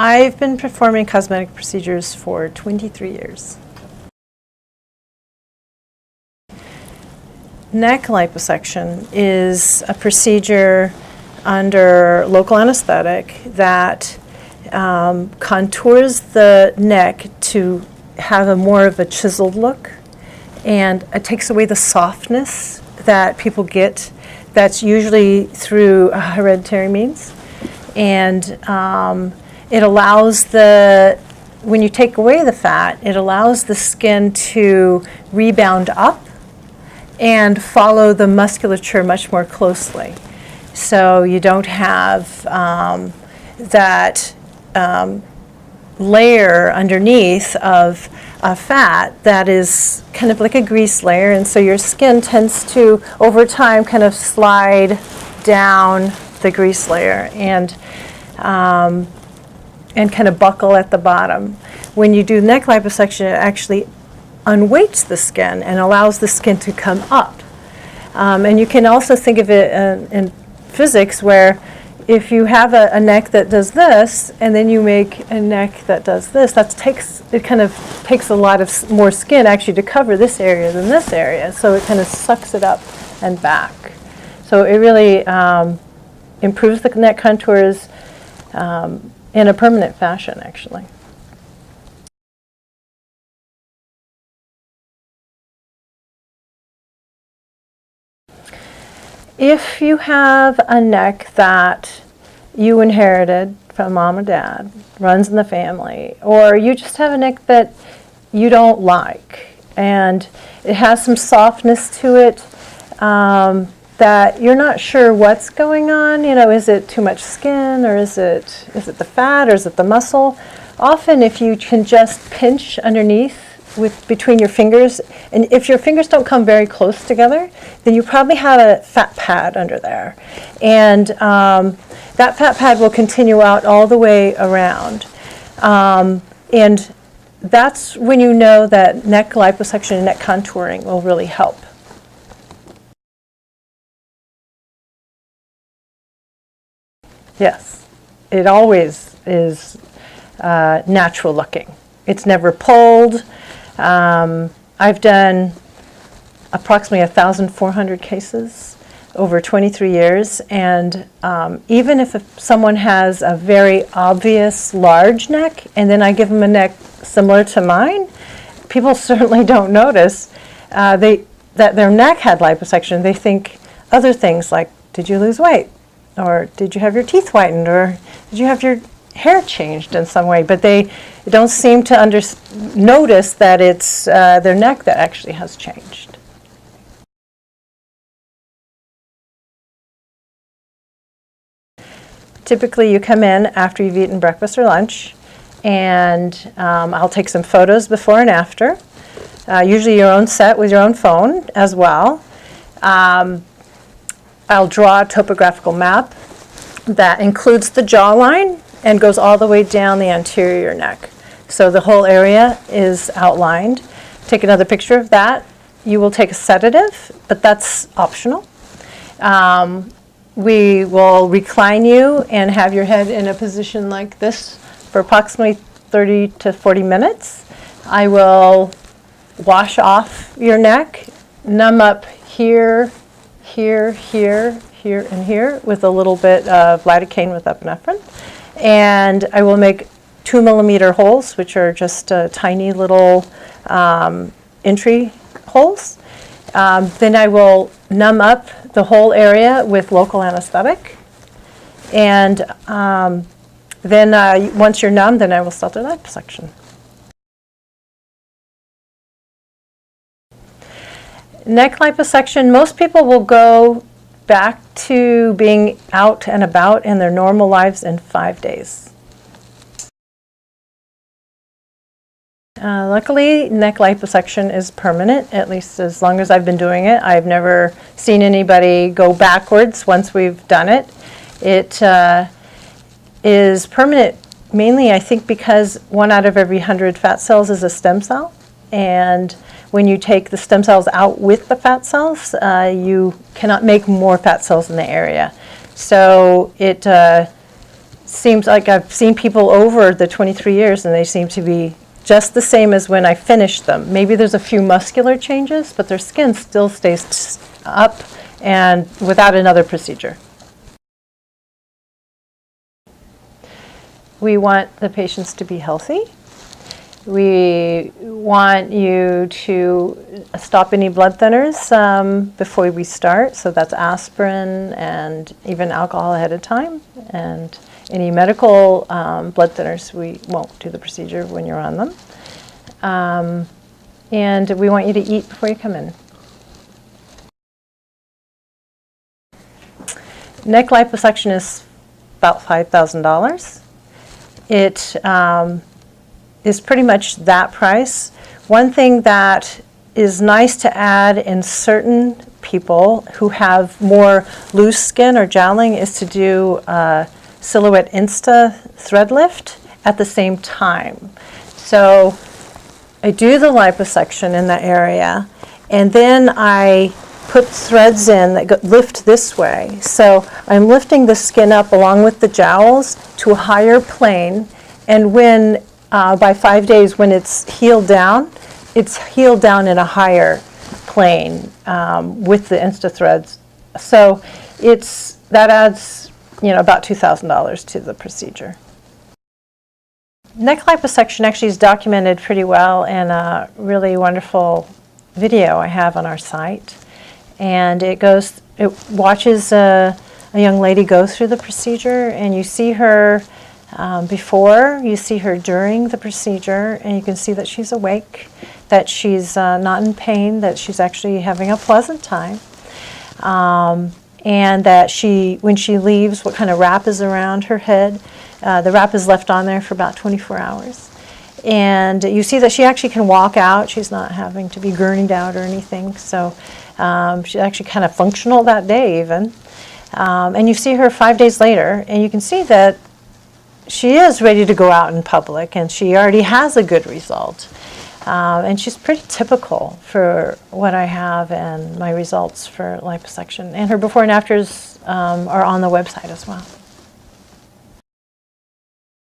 I've been performing cosmetic procedures for 23 years. Neck liposuction is a procedure under local anesthetic that contours the neck to have more of a chiseled look, and it takes away the softness that people get. That's usually through hereditary means, and it allows when you take away the fat, it allows the skin to rebound up and follow the musculature much more closely. So you don't have that layer underneath of fat that is kind of like a grease layer, and so your skin tends to, over time, kind of slide down the grease layer and kind of buckle at the bottom. When you do neck liposuction, it actually unweights the skin and allows the skin to come up. And you can also think of it in physics, where if you have a neck that does this, and then you make a neck that does this, it kind of takes a lot of more skin actually to cover this area than this area. So it kind of sucks it up and back. So it really improves the neck contours in a permanent fashion, actually. If you have a neck that you inherited from mom or dad, runs in the family, or you just have a neck that you don't like, and it has some softness to it that you're not sure what's going on, is it too much skin, or is it the fat, or is it the muscle? Often if you can just pinch underneath between your fingers, and if your fingers don't come very close together, then you probably have a fat pad under there. And that fat pad will continue out all the way around. And that's when you know that neck liposuction and neck contouring will really help. Yes, it always is natural looking. It's never pulled. I've done approximately 1,400 cases over 23 years, and even if someone has a very obvious large neck, and then I give them a neck similar to mine, people certainly don't notice that their neck had liposuction. They think other things like, did you lose weight? Or did you have your teeth whitened? Or did you have your hair changed in some way? But they don't seem to notice that it's their neck that actually has changed. Typically you come in after you've eaten breakfast or lunch, and I'll take some photos before and after, usually your own set with your own phone as well. I'll draw a topographical map that includes the jawline and goes all the way down the anterior neck. So the whole area is outlined. Take another picture of that. You will take a sedative, but that's optional. We will recline you and have your head in a position like this for approximately 30 to 40 minutes. I will wash off your neck, numb up here, here, here, here, and here with a little bit of lidocaine with epinephrine. And I will make 2-millimeter holes, which are just tiny little entry holes. Then I will numb up the whole area with local anesthetic. And then once you're numb, then I will start the liposuction. Neck liposuction, most people will go back to being out and about in their normal lives in 5 days. Luckily, neck liposuction is permanent, at least as long as I've been doing it. I've never seen anybody go backwards once we've done it. It is permanent mainly, I think, because 1 out of every 100 fat cells is a stem cell. And when you take the stem cells out with the fat cells, you cannot make more fat cells in the area. So it seems like I've seen people over the 23 years and they seem to be just the same as when I finished them. Maybe there's a few muscular changes, but their skin still stays up and without another procedure. We want the patients to be healthy. We want you to stop any blood thinners before we start, so that's aspirin and even alcohol ahead of time. And any medical blood thinners, we won't do the procedure when you're on them. And we want you to eat before you come in. Neck liposuction is about $5,000. It is pretty much that price. One thing that is nice to add in certain people who have more loose skin or jowling is to do silhouette insta thread lift at the same time. So I do the liposuction in that area, and then I put threads in that lift this way. So I'm lifting the skin up along with the jowls to a higher plane, and when by 5 days, when it's healed down in a higher plane with the Insta threads. So that adds, about $2,000 to the procedure. Neck liposuction actually is documented pretty well in a really wonderful video I have on our site. And it watches a young lady go through the procedure, and you see her before, you see her during the procedure, and you can see that she's awake, that she's not in pain, that she's actually having a pleasant time, and that when she leaves, what kind of wrap is around her head. The wrap is left on there for about 24 hours. And you see that she actually can walk out. She's not having to be gurneyed out or anything. So she's actually kind of functional that day even. And you see her 5 days later, and you can see that she is ready to go out in public, and she already has a good result. And she's pretty typical for what I have and my results for liposuction. And her before and afters are on the website as well.